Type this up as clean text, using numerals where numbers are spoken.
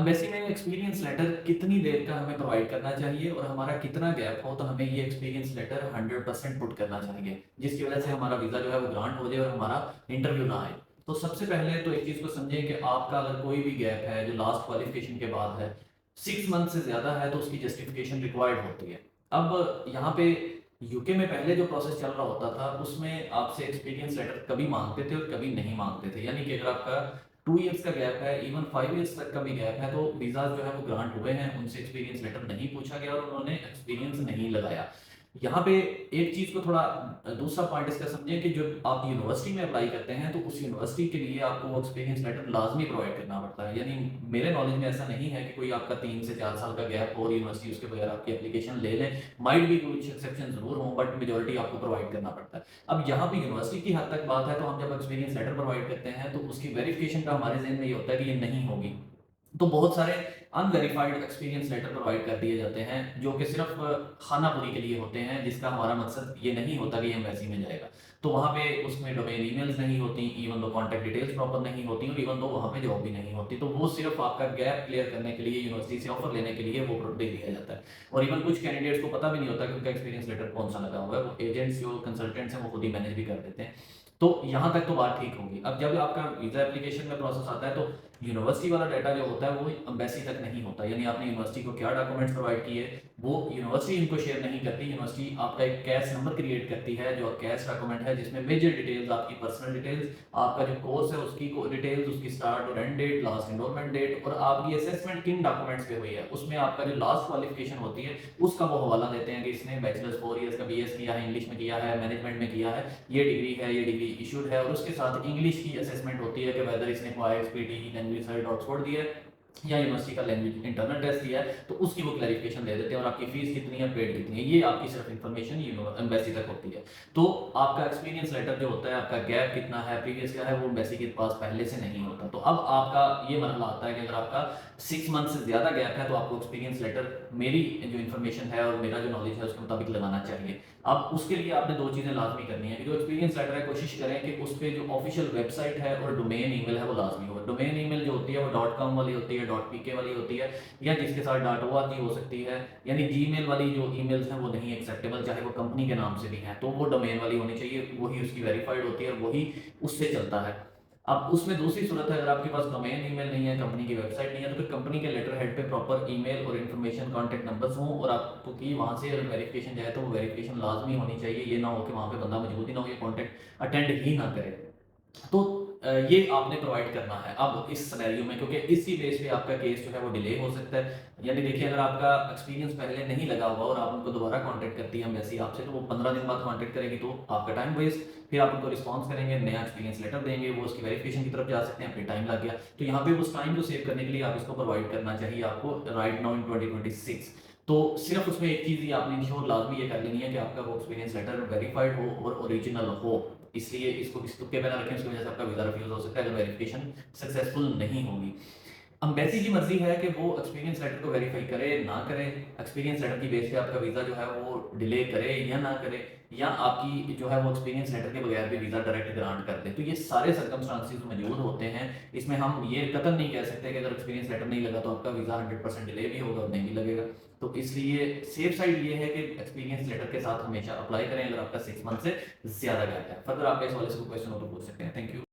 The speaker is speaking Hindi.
एम्बेसी में एक्सपीरियंस लेटर कितनी देर का हमें प्रोवाइड करना चाहिए और हमारा कितना गैप हो तो हमें ये एक्सपीरियंस लेटर 100% पुट करना चाहिए, जिसकी वजह से हमारा वीज़ा जो है वो ग्रांट हो जाए और हमारा इंटरव्यू ना आए। तो सबसे पहले तो एक चीज़ को समझें कि आपका अगर कोई भी गैप है जो लास्ट क्वालिफिकेशन के बाद है, 6 मंथ से ज़्यादा है तो उसकी जस्टिफिकेशन रिक्वायर्ड होती है। अब यहाँ पे यूके में पहले जो प्रोसेस चल रहा होता था उसमें आपसे एक्सपीरियंस लेटर कभी माँगते थे और कभी नहीं माँगते थे। यानी कि अगर आपका 2 इयर्स का गैप है, इवन 5 इयर्स तक का भी गैप है, तो वीज़ाज़ जो है वो ग्रांट हुए हैं, उनसे एक्सपीरियंस लेटर नहीं पूछा गया और उन्होंने एक्सपीरियंस नहीं लगाया। यहाँ पे एक चीज़ को थोड़ा दूसरा पॉइंट इसका समझें कि जब आप यूनिवर्सिटी में अप्लाई करते हैं, तो उस यूनिवर्सिटी के लिए आपको वो एक्सपीरियंस लेटर लाज़मी प्रोवाइड करना पड़ता है। यानी मेरे नॉलेज में ऐसा नहीं है कि कोई आपका 3 से 4 साल का गैप हो और यूनिवर्सिटी उसके बगैर आपकी एप्लीकेशन ले लें। माइट बी कुछ एक्सेप्शन ज़रूर हों, बट मेजॉरिटी आपको प्रोवाइड करना पड़ता है। अब यहाँ पे यूनिवर्सिटी की हद तक बात है, तो हम जब एक्सपीरियंस लेटर प्रोवाइड करते हैं, तो उसकी वेरिफिकेशन का हमारे ज़हन में ये होता है कि ये नहीं होगी। तो बहुत सारे अनवेरिफाइड एक्सपीरियंस लेटर प्रोवाइड कर दिए जाते हैं, जो कि सिर्फ खानापुरी के लिए होते हैं, जिसका हमारा मकसद ये नहीं होता कि ये एम्बेसी में जाएगा। तो वहाँ पे उसमें डोमेन ईमेल्स नहीं होती, even though contact details proper नहीं होती और इवन दो वहाँ पे जॉब भी नहीं होती। तो वो सिर्फ आपका गैप क्लियर करने के लिए, यूनिवर्सिटी से ऑफर लेने के लिए वो दे दिया जाता है। और इवन कुछ कैंडिडेट्स को पता भी नहीं होता कि उनका एक्सपीरियंस लेटर कौन सा लगा हुआ है। वो एजेंट्स जो कंसल्टेंट्स हैं वो खुद ही मैनेज भी कर देते हैं। तो यहाँ तक तो बात ठीक होगी। अब जब आपका वीज़ा एप्लीकेशन में प्रोसेस आता है, तो यूनिवर्सिटी वाला डाटा जो होता है वो एम्बेसी तक नहीं होता। यानी आपने यूनिवर्सिटी को क्या डॉक्यूमेंट्स प्रोवाइड किए, वो यूनिवर्सिटी इनको शेयर नहीं करती। यूनिवर्सिटी आपका एक कैश नंबर क्रिएट करती है, जो कैश डॉक्यूमेंट है, जिसमें मेजर डिटेल्स, आपकी पर्सनल डिटेल्स, आपका जो कोर्स है उसकी डिटेल्स, उसकी स्टार्ट और end date, last enrolment date और आपकी असेसमेंट किन डॉक्यूमेंट्स पे हुई है, उसमें आपका जो लास्ट क्वालिफिकेशन होती है उसका वो हवाला देते हैं कि इसने बैचलर्स 4 इयर्स का बीएस किया है, इंग्लिश में किया है, मैनेजमेंट में किया है, ये डिग्री है, ये डिग्री इशूड है। और उसके साथ इंग्लिश की असेसमेंट होती है कि वेदर इसने IELTS लैंग्वेज सर्ट ऑक्सफोर्ड दिया है या यूनिवर्सिटी का लैंग्वेज इंटरनल टेस्ट दिया है, तो उसकी वो क्लैरिफिकेशन दे देते हैं और आपकी फीस कितनी है, पेड कितनी है, ये आपकी सिर्फ इन्फॉर्मेशन एम्बेसी तक होती है। तो आपका एक्सपीरियंस लेटर जो होता है, आपका गैप कितना है, प्रीवियस क्या है, वो एम्बेसी के पास पहले से नहीं होता। तो अब आपका ये मसला आता है कि अगर आपका 6 मंथ से ज़्यादा गैप है, तो आपको एक्सपीरियंस लेटर मेरी जो इन्फॉर्मेशन है और मेरा जो नॉलेज है उसके मुताबिक लगाना चाहिए। अब उसके लिए आपने 2 चीज़ें लाज़मी करनी है कि जो एक्सपीरियंस लेटर है, कोशिश करें कि उस पे जो ऑफिशियल वेबसाइट है और डोमेन ईमेल है वो लाज़मी हो। डोमेन ईमेल जो होती है वो .com वाली होती है, .pk वाली होती है, या जिसके साथ .org हो सकती है। यानी जीमेल वाली जो ईमेल्स हैं वो नहीं एक्सेप्टेबल, चाहे वो कंपनी के नाम से भी हैं, तो वो डोमेन वाली होनी चाहिए, वही उसकी वेरीफाइड होती है और वही उससे चलता है। अब उसमें दूसरी सूरत है, अगर आपके पास डोमेन ईमेल नहीं है, कंपनी की वेबसाइट नहीं है, तो फिर कंपनी के लेटर हेड पे प्रॉपर ईमेल और इन्फॉर्मेशन, कॉन्टैक्ट नंबर्स हों और आपको की वहाँ से अगर वेरिफिकेशन जाए तो वो वेरिफिकेशन लाज़मी होनी चाहिए। ये ना हो कि वहाँ पे बंदा मौजूद ही ना हो, ये कॉन्टैक्ट अटेंड ही ना करे। तो ये आपने प्रोवाइड करना है अब इस सिनेरियो में, क्योंकि इसी बेस पे आपका केस जो है वो डिले हो सकता है। यानी देखिए, अगर आपका एक्सपीरियंस पहले नहीं लगा हुआ और आप उनको दोबारा कांटेक्ट करती है एम्बेसी आपसे, तो वो 15 दिन बाद कांटेक्ट करेगी, तो आपका टाइम वेस्ट। फिर आप उनको रिस्पॉन्स करेंगे, नया एक्सपीरियंस लेटर देंगे, वो उसकी वेरिफिकेशन की तरफ जा सकते हैं, फिर टाइम लग गया। तो यहाँ पे उस टाइम को सेव करने के लिए आप इसको प्रोवाइड करना चाहिए आपको राइट नाउ इन 2026। तो सिर्फ उसमें एक चीज़ ही आपने इंश्योर लाजमी ये कर लेनी है कि आपका वो एक्सपीरियंस लेटर वेरीफाइड हो और ओरिजिनल हो। इसलिए इसको किसी तुक्के पे ना रखें, उसकी वजह से आपका वीज़ा रिफ्यूज़ हो सकता है अगर वेरिफिकेशन सक्सेसफुल नहीं होगी। एम्बेसी की मर्जी है कि वो एक्सपीरियंस लेटर को वेरीफाई करे ना करे, एक्सपीरियंस लेटर की बेस पे आपका वीज़ा जो है वो डिले करे या ना करे, या आपकी जो है वो एक्सपीरियंस लेटर के बगैर भी वीज़ा डायरेक्ट ग्रांट कर दे। तो ये सारे सर्कमस्टांसिस मौजूद होते हैं। इसमें हम ये कतई नहीं कह सकते कि अगर एक्सपीरियंस लेटर नहीं लगा तो आपका वीज़ा 100% डिले भी होगा और नहीं भी लगेगा। तो इसलिए सेफ साइड ये है कि एक्सपीरियंस लेटर के साथ हमेशा अप्लाई करें अगर आपका 6 मंथ से ज़्यादा गैप है। फर्दर आपका इस वाले से कोई क्वेश्चन हो तो पूछ सकते हैं। Thank you.